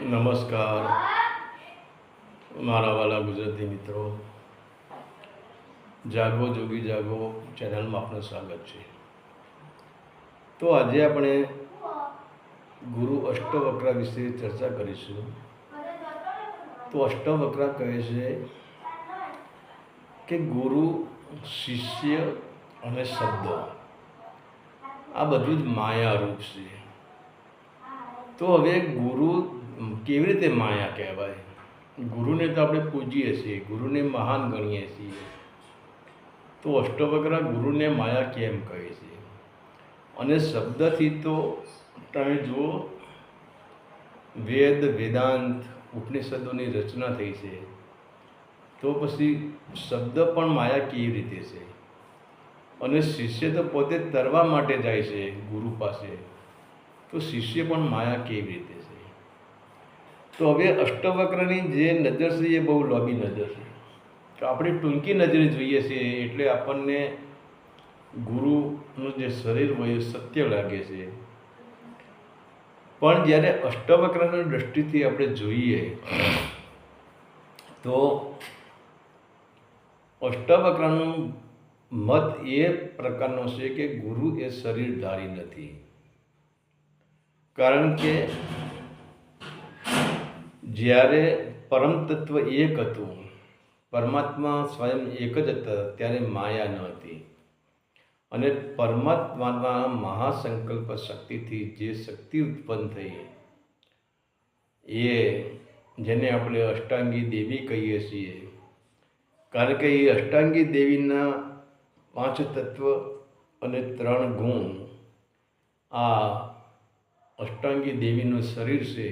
નમસ્કાર મારા વાલા ગુજરાતી મિત્રો, જાગો જોગી જાગો ચેનલમાં આપનું સ્વાગત છે. તો આજે આપણે ગુરુ અષ્ટવક્ર વિશે ચર્ચા કરીશું. તો અષ્ટવક્ર કહે છે કે ગુરુ, શિષ્ય અને શબ્દ આ બધું જ માયા રૂપ છે. તો હવે ગુરુ કેવી રીતે માયા કહેવાય? ગુરુને તો આપણે પૂજીએ છીએ, ગુરુને મહાન ગણીએ છીએ. તો અષ્ટવક્ર ગુરુને માયા કેમ કહે છે? અને શબ્દથી તો તમે જુઓ, વેદ, વેદાંત, ઉપનિષદોની રચના થઈ છે. તો પછી શબ્દ પણ માયા કેવી રીતે છે? અને શિષ્ય તો પોતે તરવા માટે જાય છે ગુરુ પાસે, તો શિષ્ય પણ માયા કેવી રીતે છે? તો હવે અષ્ટવક્રની જે નજર છે એ બહુ લાંબી નજર છે. તો આપણે ટૂંકી નજરે જોઈએ છીએ એટલે આપણને ગુરુનું જે શરીર હોય એ સત્ય લાગે છે. પણ જ્યારે અષ્ટવક્રની દૃષ્ટિથી આપણે જોઈએ તો અષ્ટવક્રનું મત એ પ્રકારનો છે કે ગુરુ એ શરીરધારી નથી. કારણ કે જ્યારે પરમ તત્વ એક હતું, પરમાત્મા સ્વયં એક જ હતા, ત્યારે માયા ન હતી. અને પરમાત્માના મહાસંકલ્પ શક્તિથી જે શક્તિ ઉત્પન્ન થઈ એ જેને આપણે અષ્ટાંગી દેવી કહીએ છીએ. કારણ કે એ અષ્ટાંગી દેવીના 5 તત્વ અને 3 ગુણ આ અષ્ટાંગી દેવીનું શરીર છે.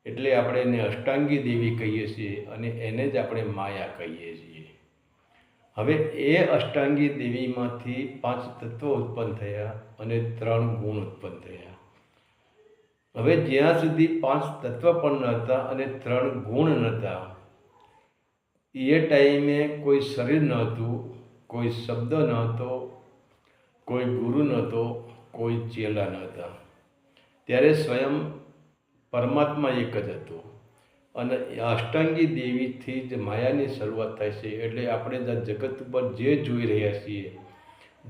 એટલે આપણે એને અષ્ટાંગી દેવી કહીએ છીએ અને એને જ આપણે માયા કહીએ છીએ. હવે એ અષ્ટાંગી દેવીમાંથી 5 તત્વો ઉત્પન્ન થયા અને 3 ગુણ ઉત્પન્ન થયા. હવે જ્યાં સુધી 5 તત્વ પણ નહોતા અને 3 ગુણ નહોતા, એ ટાઈમે કોઈ શરીર નહોતું, કોઈ શબ્દ નહોતો, કોઈ ગુરુ નહોતો, કોઈ ચેલા નહોતા. ત્યારે સ્વયં પરમાત્મા એક જ હતો. અને અષ્ટાંગી દેવીથી જ માયાની શરૂઆત થાય છે. એટલે આપણે જગત ઉપર જે જોઈ રહ્યા છીએ,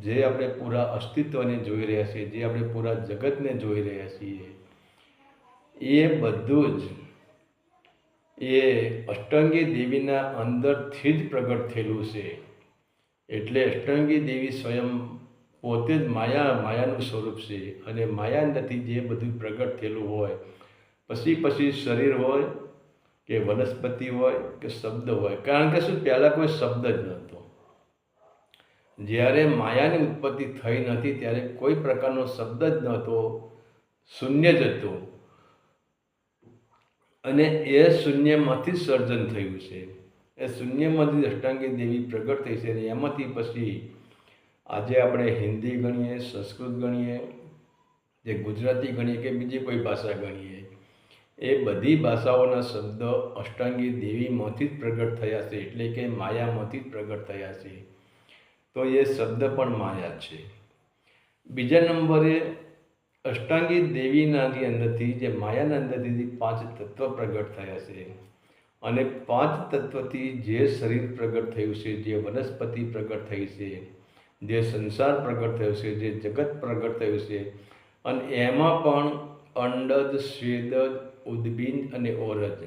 જે આપણે પૂરા અસ્તિત્વને જોઈ રહ્યા છીએ, જે આપણે પૂરા જગતને જોઈ રહ્યા છીએ, એ બધું જ એ અષ્ટાંગી દેવીના અંદરથી જ પ્રગટ થયેલું છે. એટલે અષ્ટાંગી દેવી સ્વયં પોતે જ માયાનું સ્વરૂપ છે. અને માયા અંદરથી જે બધું પ્રગટ થયેલું હોય, પછી શરીર હોય કે વનસ્પતિ હોય કે શબ્દ હોય. કારણ કે શું, પહેલાં કોઈ શબ્દ જ નહોતો. જ્યારે માયાની ઉત્પત્તિ થઈ નથી ત્યારે કોઈ પ્રકારનો શબ્દ જ નહોતો, શૂન્ય જ હતું. અને એ શૂન્યમાંથી સર્જન થયું છે. એ શૂન્યમાંથી અષ્ટાંગી દેવી પ્રગટ થઈ છે. અને એમાંથી પછી આજે આપણે હિન્દી ગણીએ, સંસ્કૃત ગણીએ, જે ગુજરાતી ગણીએ કે બીજી કોઈ ભાષા ગણીએ, એ બધી ભાષાઓના શબ્દ અષ્ટાંગી દેવીમાંથી જ પ્રગટ થયા છે. એટલે કે માયામાંથી જ પ્રગટ થયા છે. તો એ શબ્દ પણ માયા છે. બીજા નંબરે અષ્ટાંગી દેવીના અંદરથી, જે માયાના અંદરથી 5 તત્વ પ્રગટ થયા છે. અને 5 તત્વથી જે શરીર પ્રગટ થયું છે, જે વનસ્પતિ પ્રગટ થઈ છે, જે સંસાર પ્રગટ થયો છે, જે જગત પ્રગટ થયું છે, અને એમાં પણ અંડજ, સ્વેદજ, ઉદ્બીજ અને ઓરજ,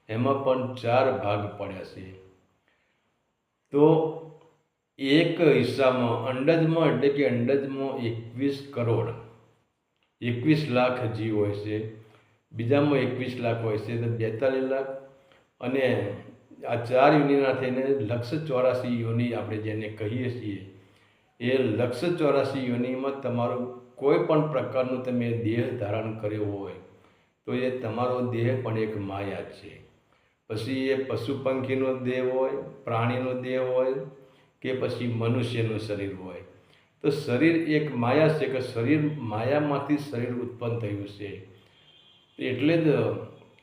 એમાં પણ 4 ભાગ પડ્યા છે. તો એક હિસ્સામાં અંડજમાં, એટલે કે અંડજમાં 21 કરોડ 21 લાખ જીવ હોય છે. બીજામાં 21 લાખ હોય છે, તો 42 લાખ. અને આ 4 યોનિના થઈને 184 યોનિ આપણે જેને કહીએ છીએ, એ 184 યોનિમાં તમારું કોઈ પણ પ્રકારનું તમે દેહ ધારણ કર્યો હોય તો એ તમારો દેહ પણ એક માયા છે. પછી એ પશુ પંખીનો દેહ હોય, પ્રાણીનો દેહ હોય કે પછી મનુષ્યનું શરીર હોય, તો શરીર એક માયા છે. કે શરીર માયામાંથી શરીર ઉત્પન્ન થયું છે. એટલે જ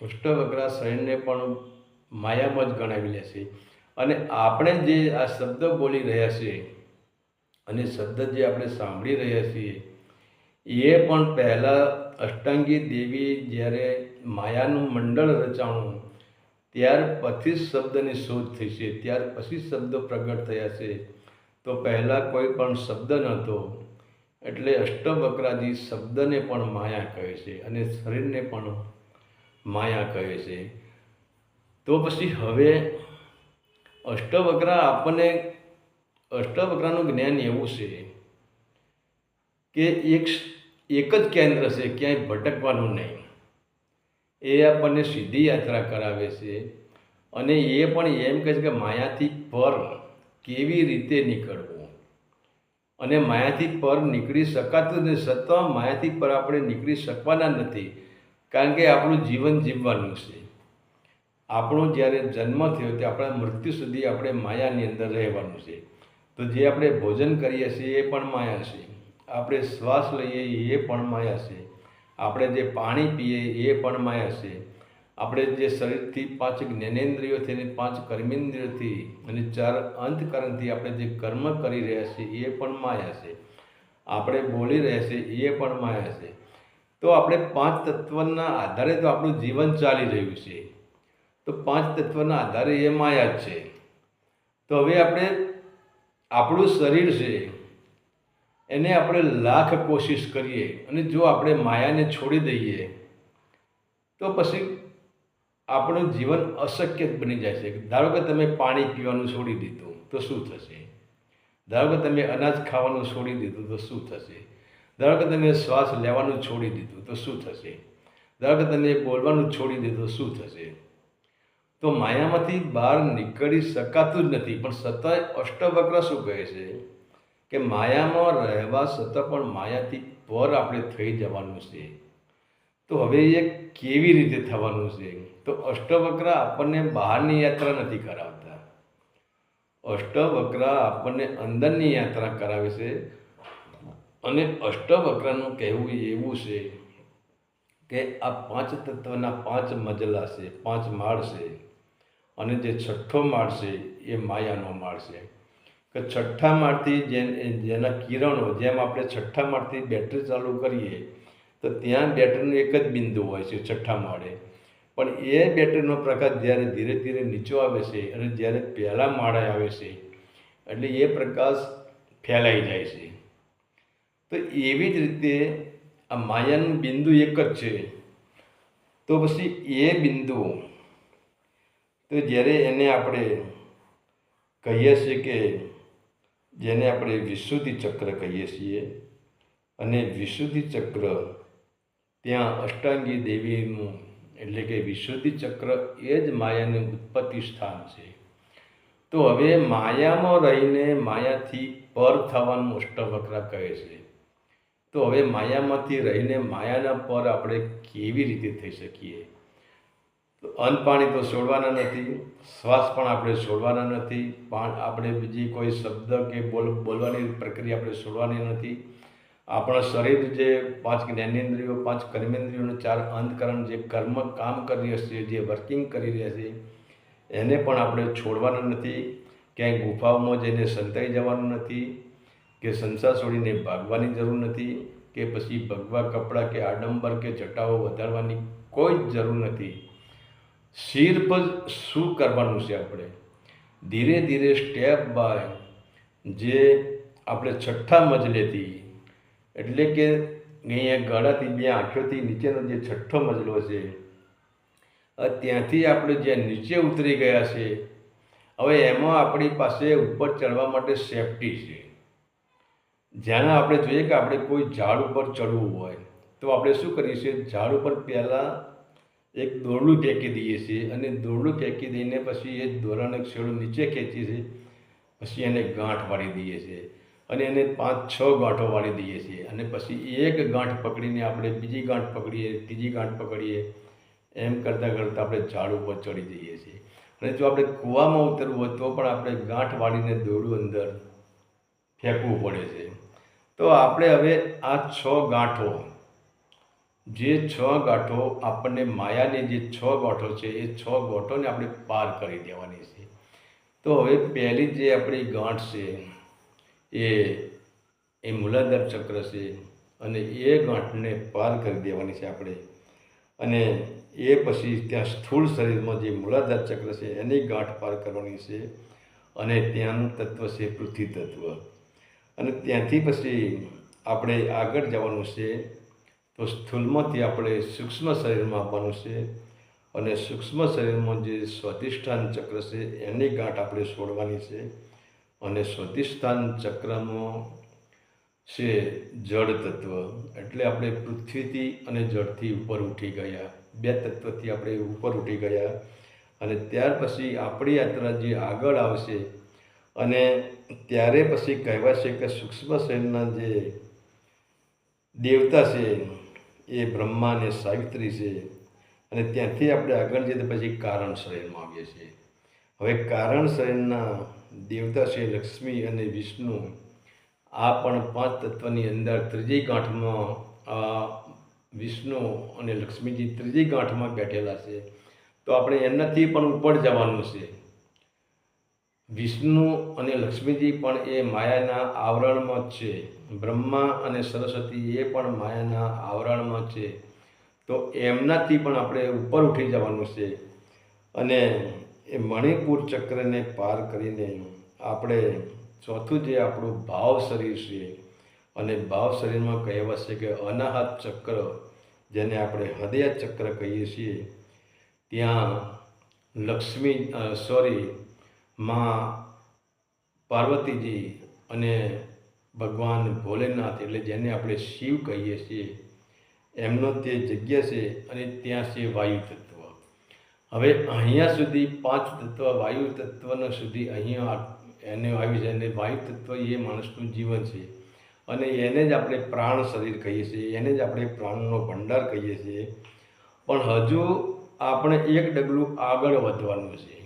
અષ્ટવક્ર શરીરને પણ માયામાં જ ગણાવી લે છે. અને આપણે જે આ શબ્દ બોલી રહ્યા છીએ અને શબ્દ જે આપણે સાંભળી રહ્યા છીએ, એ પણ પહેલાં અષ્ટાંગી દેવી જ્યારે માયાનું મંડળ રચાણું, ત્યાર પછી શબ્દની શોધ થઈ છે, ત્યાર પછી શબ્દો પ્રગટ થયા છે. તો પહેલાં કોઈ પણ શબ્દ નહોતો, એટલે અષ્ટવક્રાજી શબ્દને પણ માયા કહે છે અને શરીરને પણ માયા કહે છે. તો પછી હવે અષ્ટવક્રાનું જ્ઞાન એવું છે કે એક જ કેન્દ્ર છે, ક્યાંય ભટકવાનું નહીં. એ આપણને સીધી યાત્રા કરાવે છે અને એ પણ એમ કહે છે કે માયાથી પર કેવી રીતે નીકળવું. અને માયાથી પર નીકળી શકાતું નથી, છતાં માયાથી પર આપણે નીકળી શકવાના નથી, કારણ કે આપણું જીવન જીવવાનું છે. આપણો જ્યારે જન્મ થયો તે આપણા મૃત્યુ સુધી આપણે માયાની અંદર રહેવાનું છે. તો જે આપણે ભોજન કરીએ છીએ એ પણ માયા છે, આપણે શ્વાસ લઈએ એ પણ માયા છે, આપણે જે પાણી પીએ એ પણ માયા છે, આપણે જે શરીરથી 5 જ્ઞાનેન્દ્રિયોથી અને 5 કર્મેન્દ્રિયોથી અને 4 અંતકરણથી આપણે જે કર્મ કરી રહ્યા છીએ એ પણ માયા છે, આપણે બોલી રહ્યા છીએ એ પણ માયા છે. તો આપણે 5 તત્વના આધારે તો આપણું જીવન ચાલી રહ્યું છે. તો 5 તત્વના આધારે એ માયા જ છે. તો હવે આપણે આપણું શરીર છે એને આપણે લાખ કોશિશ કરીએ અને જો આપણે માયાને છોડી દઈએ તો પછી આપણું જીવન અશક્ય બની જાય છે. ધારો કે તમે પાણી પીવાનું છોડી દીધું તો શું થશે? ધારો કે તમે અનાજ ખાવાનું છોડી દીધું તો શું થશે? ધારો કે તમે શ્વાસ લેવાનું છોડી દીધું તો શું થશે? ધારો કે તમે બોલવાનું છોડી દીધું તો શું થશે? તો માયામાંથી બહાર નીકળી શકાતું જ નથી. પણ છતાંય અષ્ટવક્ર શું કહે છે કે માયામાં રહેવા છતાં પણ માયાથી પર આપણે થઈ જવાનું છે. તો હવે એ કેવી રીતે થવાનું છે? તો અષ્ટવક્ર આપણને બહારની યાત્રા નથી કરાવતા, અષ્ટવક્ર આપણને અંદરની યાત્રા કરાવે છે. અને અષ્ટવક્રનું કહેવું એવું છે કે આ 5 તત્વના 5 મજલા છે, 5 માળ છે, અને જે 6ઠ્ઠો માળ છે એ માયાનો માળ છે. કે 6ઠ્ઠા માળથી જેના કિરણો, જેમ આપણે 6ઠ્ઠા માળથી બેટરી ચાલુ કરીએ તો ત્યાં બેટરીનું એક જ બિંદુ હોય છે 6ઠ્ઠા માળે, પણ એ બેટરીનો પ્રકાશ જ્યારે ધીરે ધીરે નીચો આવે છે અને જ્યારે પહેલા માળે આવે છે એટલે એ પ્રકાશ ફેલાઈ જાય છે. તો એવી જ રીતે આ માયાનું બિંદુ એક જ છે. તો પછી એ બિંદુ, તો જ્યારે એને આપણે કહીએ છીએ કે જેને આપણે વિશુદ્ધિ ચક્ર કહીએ છીએ, અને વિશુદ્ધિ ચક્ર ત્યાં અષ્ટાંગી દેવીનું એટલે કે વિશુદ્ધિ ચક્ર એ જ માયાનું ઉત્પત્તિ સ્થાન છે. તો હવે માયામાં રહીને માયાથી પર થવાનું અષ્ટવક્ર કહે છે. તો હવે માયામાંથી રહીને માયાના પર આપણે કેવી રીતે થઈ શકીએ? તો અન્ન પાણી તો છોડવાના નથી, શ્વાસ પણ આપણે છોડવાના નથી, આપણે બીજી કોઈ શબ્દ કે બોલવાની પ્રક્રિયા આપણે છોડવાની નથી. આપણા શરીર જે 5 જ્ઞાનેન્દ્રિયો, 5 કર્મેન્દ્રિયો અને 4 અંતકરણ જે કામ કરી રહ્યા છે, જે વર્કિંગ કરી રહ્યા છે, એને પણ આપણે છોડવાના નથી. ક્યાંય ગુફાઓમાં જઈને સંતાઈ જવાનું નથી, કે સંસાર છોડીને ભાગવાની જરૂર નથી, કે પછી ભગવા કપડાં કે આડંબર કે જટાઓ વધારવાની કોઈ જ જરૂર નથી. સિર્ફ શું કરવાનું છે? આપણે ધીરે ધીરે સ્ટેપ બાય જે આપણે 6ઠ્ઠા મજલેથી, એટલે કે અહીંયા ગળાથી 2 આંખોથી નીચેનો જે 6ઠ્ઠો મજલો છે, ત્યાંથી આપણે જ્યાં નીચે ઉતરી ગયા છે, હવે એમાં આપણી પાસે ઉપર ચડવા માટે સેફટી છે. જ્યાં આપણે જોઈએ કે આપણે કોઈ ઝાડ ઉપર ચડવું હોય તો આપણે શું કરીએ છીએ? ઝાડ ઉપર પહેલાં એક દોરડું ફેંકી દઈએ છીએ, અને દોરડું ફેંકી દઈને પછી એ દોરાનો છેડો નીચે ખેંચીએ છીએ, પછી એને ગાંઠ વાળી દઈએ છીએ, અને એને 5-6 ગાંઠો વાળી દઈએ છીએ, અને પછી એક ગાંઠ પકડીને આપણે બીજી ગાંઠ પકડીએ, ત્રીજી ગાંઠ પકડીએ, એમ કરતાં કરતાં આપણે ઝાડ ઉપર ચડી જઈએ છીએ. અને જો આપણે કૂવામાં ઉતરવું હોય તો પણ આપણે ગાંઠ વાળીને દોરડું અંદર ફેંકવું પડે છે. તો આપણે હવે આ 6 ગાંઠો, જે 6 ગાંઠો આપણને માયાની જે 6 ગાંઠો છે એ 6 ગાંઠોને આપણે પાર કરી દેવાની છે. તો હવે પહેલી જે આપણી ગાંઠ છે એ મૂલાધાર ચક્ર છે, અને એ ગાંઠને પાર કરી દેવાની છે આપણે. અને એ પછી ત્યાં સ્થૂળ શરીરમાં જે મૂલાધાર ચક્ર છે એની ગાંઠ પાર કરવાની છે, અને ત્યાંનું તત્વ છે પૃથ્વી તત્વ. અને ત્યાંથી પછી આપણે આગળ જવાનું છે. તો સ્થૂળમાંથી આપણે સૂક્ષ્મ શરીરમાં આવવાનું છે, અને સૂક્ષ્મ શરીરમાં જે સ્વાધિષ્ઠાન ચક્ર છે એની ગાંઠ આપણે છોડવાની છે. અને સ્વાધિષ્ઠાન ચક્રમાં છે જળ તત્વ, એટલે આપણે પૃથ્વીથી અને જળથી ઉપર ઉઠી ગયા, બે તત્વથી આપણે ઉપર ઉઠી ગયા. અને ત્યાર પછી આપણી યાત્રા જે આગળ આવશે, અને ત્યારે પછી કહેવાશે કે સૂક્ષ્મ શરીરના જે દેવતા છે એ બ્રહ્મા અને સાવિત્રી છે. અને ત્યાંથી આપણે આગળ જઈએ તો પછી કારણ શરીરમાં આવીએ છીએ. હવે કારણ શરીરના દેવતા છે લક્ષ્મી અને વિષ્ણુ. આ પણ 5 તત્વની અંદર ત્રીજી ગાંઠમાં વિષ્ણુ અને લક્ષ્મીજી ત્રીજી ગાંઠમાં બેઠેલા છે. તો આપણે એનાથી પણ ઉપર જવાનું છે. વિષ્ણુ અને લક્ષ્મીજી પણ એ માયાના આવરણમાં જ છે. બ્રહ્મા અને સરસ્વતી એ પણ માયાના આવરણમાં છે. તો એમનાથી પણ આપણે ઉપર ઉઠી જવાનું છે. અને એ મણિપુર ચક્રને પાર કરીને આપણે ચોથું જે આપણું ભાવ શરીર છે, અને ભાવ શરીરમાં કહેવાશે કે અનાહત ચક્ર, જેને આપણે હૃદય ચક્ર કહીએ છીએ, ત્યાં માં પાર્વતીજી અને ભગવાન ભોલેનાથ, એટલે જેને આપણે શિવ કહીએ છીએ, એમનો તે જગ્યા છે. અને ત્યાં છે વાયુ તત્વ. હવે અહીંયા સુધી 5 તત્વ વાયુ તત્વનો સુધી અહીંયા એને આવ્યું છે. અને વાયુ તત્વ એ માણસનું જીવન છે, અને એને જ આપણે પ્રાણ શરીર કહીએ છીએ, એને જ આપણે પ્રાણનો ભંડાર કહીએ છીએ. પણ હજુ આપણે એક ડગલું આગળ વધવાનું છે.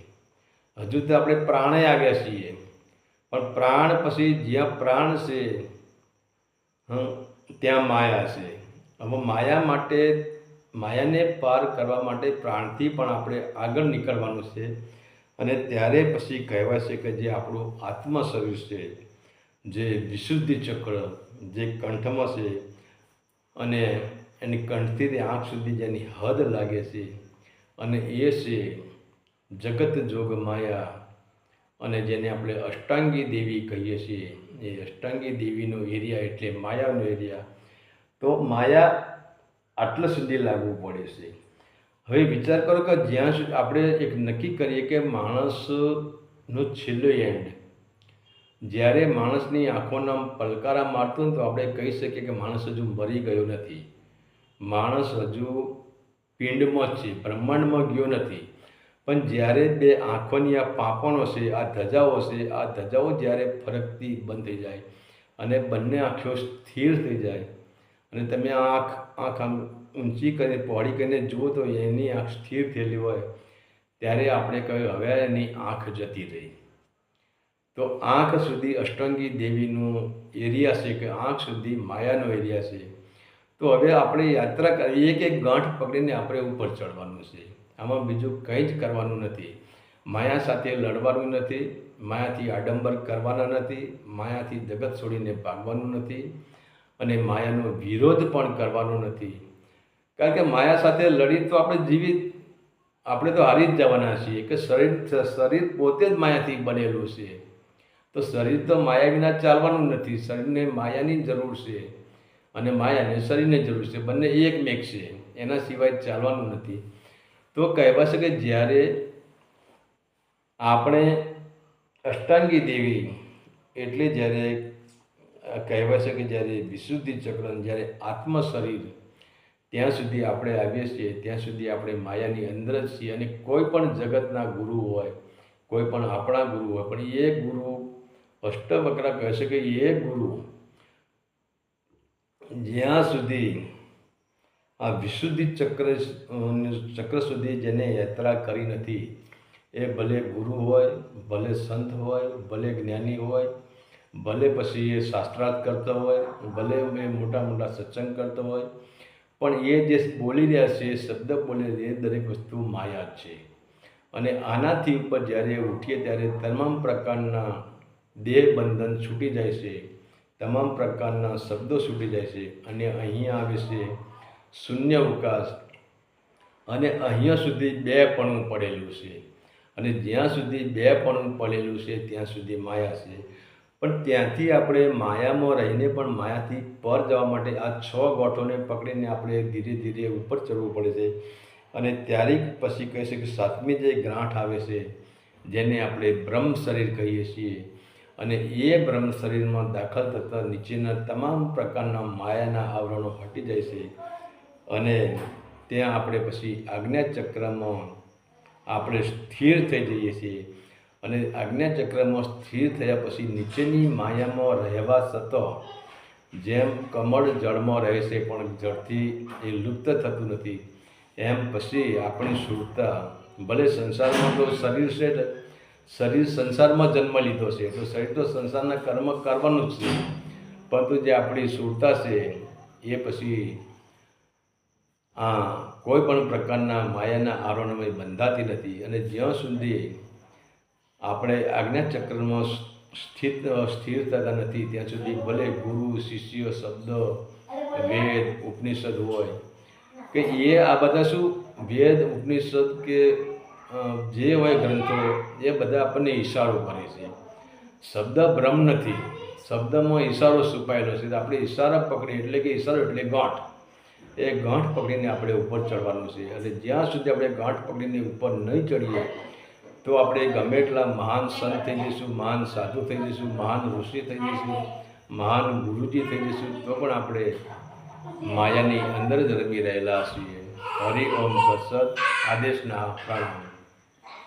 હજુ તો આપણે પ્રાણે આવ્યા છીએ, પણ પ્રાણ પછી જ્યાં પ્રાણ છે ત્યાં માયા છે. હવે માયાને પાર કરવા માટે પ્રાણથી પણ આપણે આગળ નીકળવાનું છે. અને ત્યારે પછી કહેવાય છે કે જે આપણું આત્મ શરીર છે, જે વિશુદ્ધિ ચક્ર જે કંઠમાં છે, અને એની કંઠથી આંખ સુધી જેની હદ લાગે છે, અને એ છે જગત જોગ માયા. અને જેને આપણે અષ્ટાંગી દેવી કહીએ છીએ, એ અષ્ટાંગી દેવીનો એરિયા એટલે માયાનો એરિયા. તો માયા આટલા સુધી લાગવું પડે છે. હવે વિચાર કરો કે જ્યાં સુધી આપણે એક નક્કી કરીએ કે માણસનો છેલ્લો એન્ડ, જ્યારે માણસની આંખોના પલકારા મારતું ને તો આપણે કહી શકીએ કે માણસ હજુ મરી ગયો નથી. માણસ હજુ પિંડમાં જ છે, બ્રહ્માંડમાં ગયો નથી. પણ જ્યારે બે આંખોની આ પાંપણો છે, આ ધજાઓ છે, આ ધજાઓ જ્યારે ફરકતી બંધ થઈ જાય અને બંને આંખો સ્થિર થઈ જાય, અને તમે આંખ આમ ઊંચી કરીને પહોળી કરીને જુઓ તો એની આંખ સ્થિર થયેલી હોય, ત્યારે આપણે કહ્યું હવે એની આંખ જતી રહી. તો આંખ સુધી અષ્ટાંગી દેવીનું એરિયા છે, કે આંખ સુધી માયાનો એરિયા છે. તો હવે આપણે યાત્રા કરીએ, એક ગાંઠ પકડીને આપણે ઉપર ચડવાનું છે. આમાં બીજું કંઈ જ કરવાનું નથી. માયા સાથે લડવાનું નથી, માયાથી આડંબર કરવાના નથી, માયાથી જગત છોડીને ભાગવાનું નથી, અને માયાનો વિરોધ પણ કરવાનો નથી. કારણ કે માયા સાથે લડી તો આપણે તો હારી જ જવાના છીએ. કે શરીર પોતે જ માયાથી બનેલું છે. તો શરીર તો માયા વિના ચાલવાનું નથી. શરીરને માયાની જરૂર છે, અને માયાને શરીરને જરૂર છે. બંને એકમેક છે, એના સિવાય ચાલવાનું નથી. તો કહેવાશે કે જ્યારે આપણે અષ્ટાંગી દેવી, એટલે જ્યારે કહેવાય છે કે જ્યારે વિશુદ્ધિ ચક્ર, જ્યારે આત્મ શરીર, ત્યાં સુધી આપણે આવીએ છીએ, ત્યાં સુધી આપણે માયાની અંદર જ છીએ. અને કોઈ પણ જગતના ગુરુ હોય, કોઈ પણ આપણા ગુરુ હોય, પણ એ ગુરુ અષ્ટવક્ર કહે છે કે એ ગુરુ જ્યાં સુધી આ વિશુદ્ધિ ચક્ર સુધી જેને યાત્રા કરી નથી, એ ભલે ગુરુ હોય, ભલે સંત હોય, ભલે જ્ઞાની હોય, ભલે પછી એ શાસ્ત્રાર્થ કરતો હોય, ભલે એ મોટા મોટા સત્સંગ કરતો હોય, પણ એ જે બોલી રહ્યા છે, એ શબ્દ બોલી રહ્યા છે, એ દરેક વસ્તુ માયા જ છે. અને આનાથી ઉપર જ્યારે ઉઠીએ ત્યારે તમામ પ્રકારના દેહ બંધન છૂટી જાય છે, તમામ પ્રકારના શબ્દો છૂટી જાય છે. અને અહીંયા આવે છે શૂન્યાવકાશ. અને અહીંયા સુધી બેપણું પડેલું છે. અને જ્યાં સુધી બેપણું પડેલું છે ત્યાં સુધી માયા છે. પણ ત્યાંથી આપણે માયામાં રહીને પણ માયાથી પર જવા માટે આ 6 ગાંઠોને પકડીને આપણે ધીરે ધીરે ઉપર ચડવું પડે છે. અને ત્યારે પછી કહે છે કે 7મી જે ગાંઠ આવે છે જેને આપણે બ્રહ્મ શરીર કહીએ છીએ. અને એ બ્રહ્મ શરીરમાં દાખલ થતાં નીચેના તમામ પ્રકારના માયાના આવરણો હટી જાય છે. અને ત્યાં આપણે પછી આજ્ઞાચક્રમાં આપણે સ્થિર થઈ જઈએ છીએ. અને આજ્ઞાચક્રમાં સ્થિર થયા પછી નીચેની માયામાં રહેવા છતાં જેમ કમળ જળમાં રહે છે પણ જળથી એ લુપ્ત થતું નથી, એમ પછી આપણી સુરતા ભલે સંસારમાં તો શરીર છે, શરીર સંસારમાં જન્મ લીધો છે તો શરીર તો સંસારના કર્મ કરવાનું જ છે, પરંતુ જે આપણી સુરતા છે એ પછી કોઈ પણ પ્રકારના માયાના આવરણમાં બંધાતી નથી. અને જ્યાં સુધી આપણે આજ્ઞાચક્રમાં સ્થિર થતા નથી ત્યાં સુધી ભલે ગુરુ શિષ્ય શબ્દ વેદ ઉપનિષદ હોય કે એ આ બધા શું વેદ ઉપનિષદ કે જે હોય ગ્રંથો એ બધા આપણને ઈશારો કરે છે. શબ્દ બ્રહ્મ નથી, શબ્દમાં ઈશારો છુપાયેલો છે. આપણે ઈશારા પકડીએ એટલે કે ઈશારો એટલે ગાંઠ, એ ગાંઠ પકડીને આપણે ઉપર ચડવાનું છે. અને જ્યાં સુધી આપણે ગાંઠ પકડીને ઉપર નહીં ચડીએ તો આપણે ગમે એટલા મહાન સંત થઈ જઈશું, મહાન સાધુ થઈ જઈશું, મહાન ઋષિ થઈ જઈશું, મહાન ગુરુજી થઈ જઈશું, તો પણ આપણે માયાની અંદર જ રમી રહેલા છીએ. હરિ ઓમ તત્સત. આદેશના પ્રણામ.